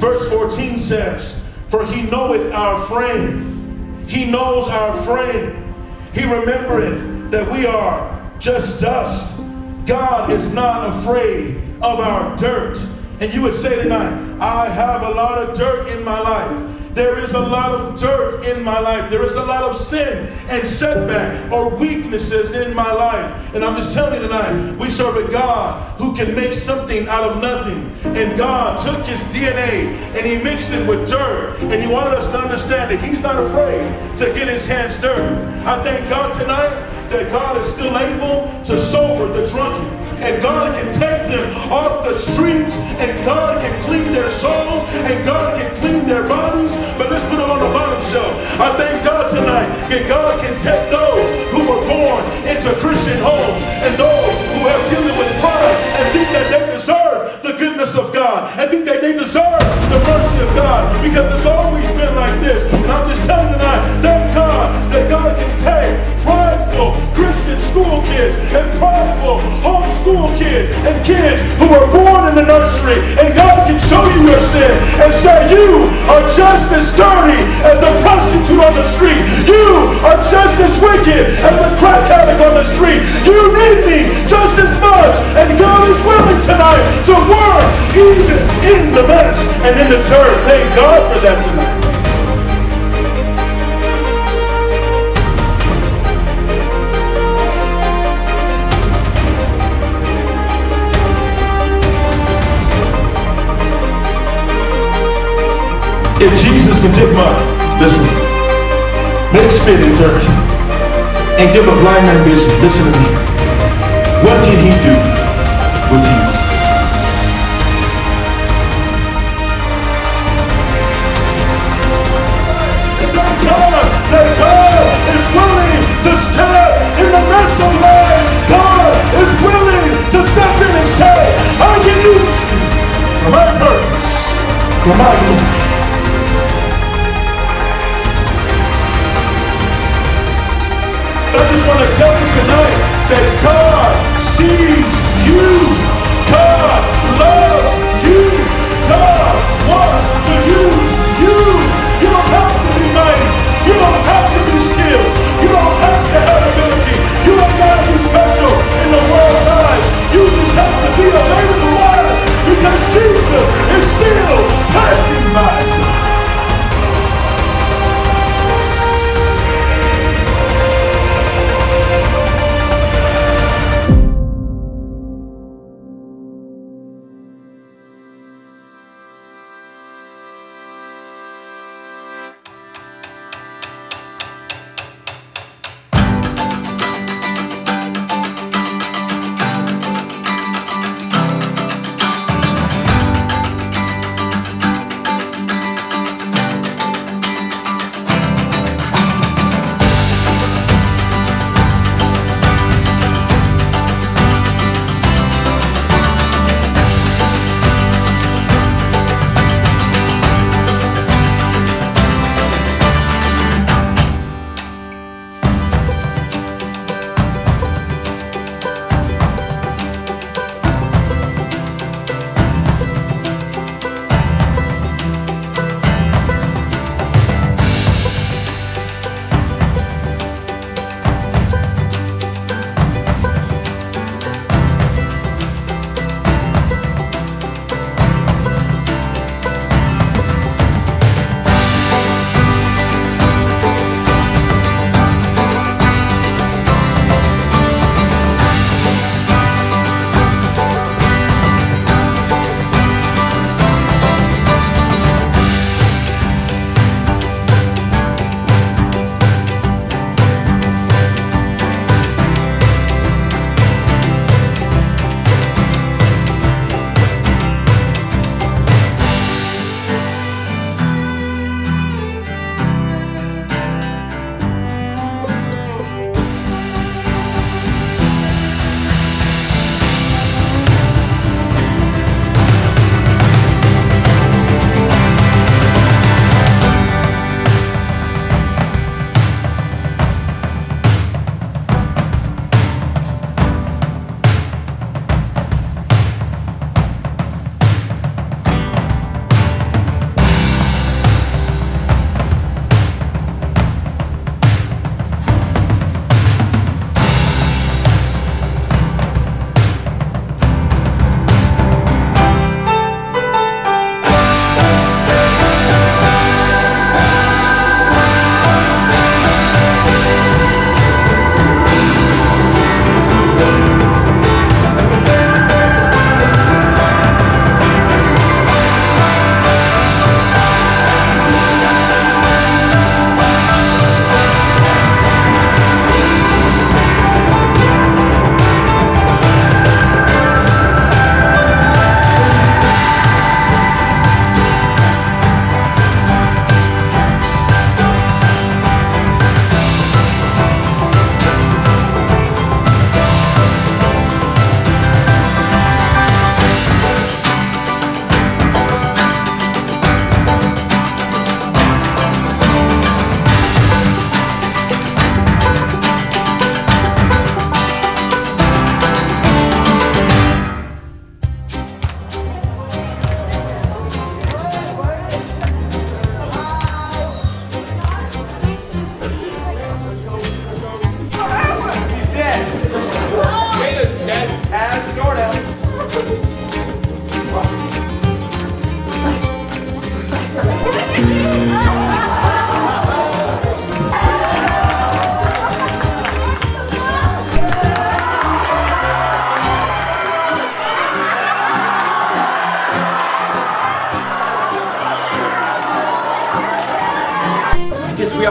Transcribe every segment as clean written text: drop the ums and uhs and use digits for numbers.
Verse 14 says, for he knoweth our frame. He knows our frame. He remembereth that we are just dust. God is not afraid of our dirt. And you would say tonight, I have a lot of dirt in my life. There is a lot of dirt in my life. There is a lot of sin and setback or weaknesses in my life. And I'm just telling you tonight, we serve a God who can make something out of nothing. And God took his DNA and he mixed it with dirt. And he wanted us to understand that he's not afraid to get his hands dirty. I thank God tonight that God is still able to sober the drunken. And God can take them off the streets, and God can clean their souls, and God can clean their bodies. But let's put them on the bottom shelf. I thank God tonight that God can take those who were born into Christian homes and those who have dealing with pride and think that they deserve the goodness of God and think that they deserve the mercy of God, because it's always been like this. And I'm just telling you tonight, thank God that God can take prideful Christian school kids and prideful homeschool kids and kids who were born in the nursery, and God can show you your sin and say, you are just as dirty as the prostitute on the street. You are just as wicked as the crack addict on the street. You need me just as much, and God is willing tonight to work even in the mess and in the dirt. Thank God for that tonight. If Jesus can take mud, listen, make spit and dirt, and give a blind man vision, listen to me. What can he do with you? Thank God that God is willing to step in the midst of life. God is willing to step in and say, I can use you for my purpose, for my glory. I just want to tell you tonight that God sees you. God loves you. God wants to use you. You don't have to be mighty. You don't have to be skilled. You don't have to have ability. You don't got to be special in the world's eyes. You just have to be available life, because Jesus is still passing by.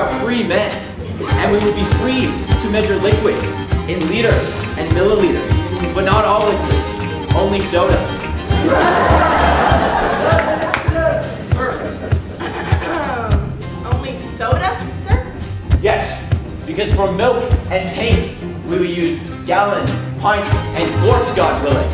are free men, and we will be free to measure liquids in liters and milliliters, but not all liquids, only soda. Only soda, sir? Yes, because for milk and paint, we will use gallons, pints, and quarts, God willing.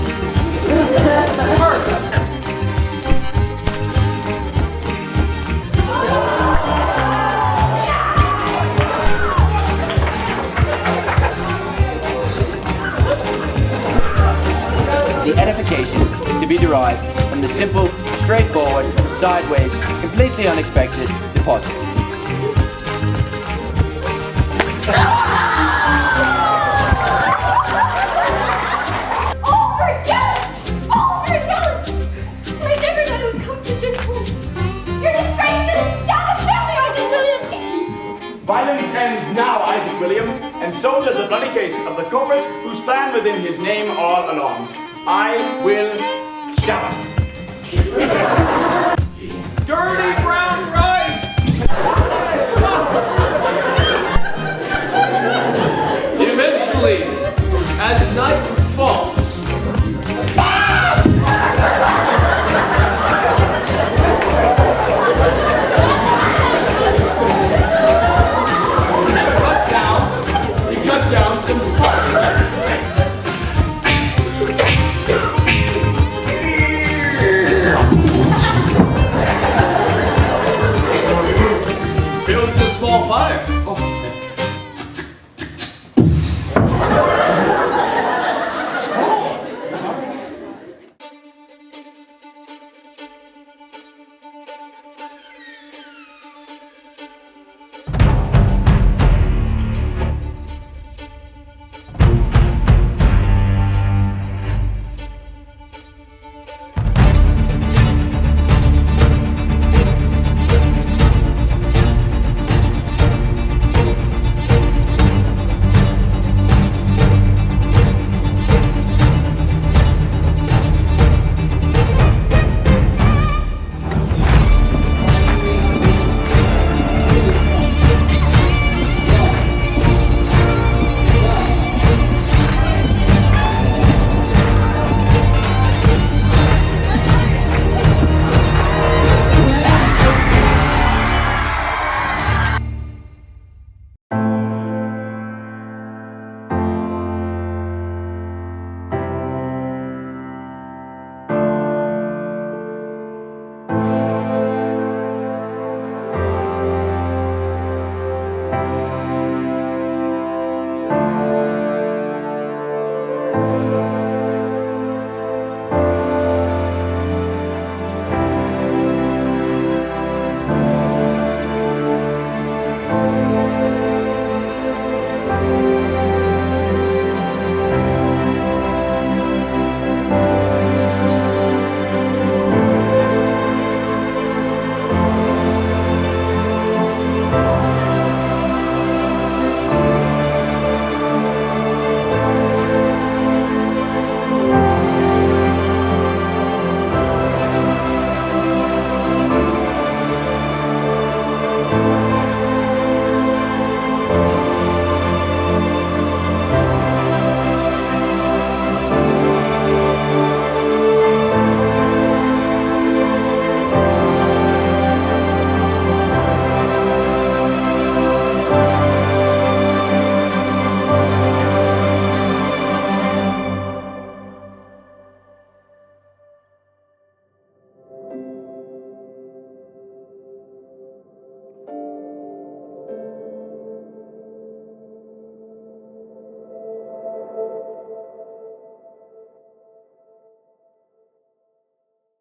The edification to be derived from the simple, straightforward, sideways, completely unexpected deposit. Overzealous! I never thought it would come to this point. You're disgraced to the stock of family, Isaac William! Violence ends now, Isaac William, and so does the bloody case of the culprits who stand within his name all along. I will shout. Dirty brown rice! Eventually, as night falls, we cut down some fire. Builds a small fire.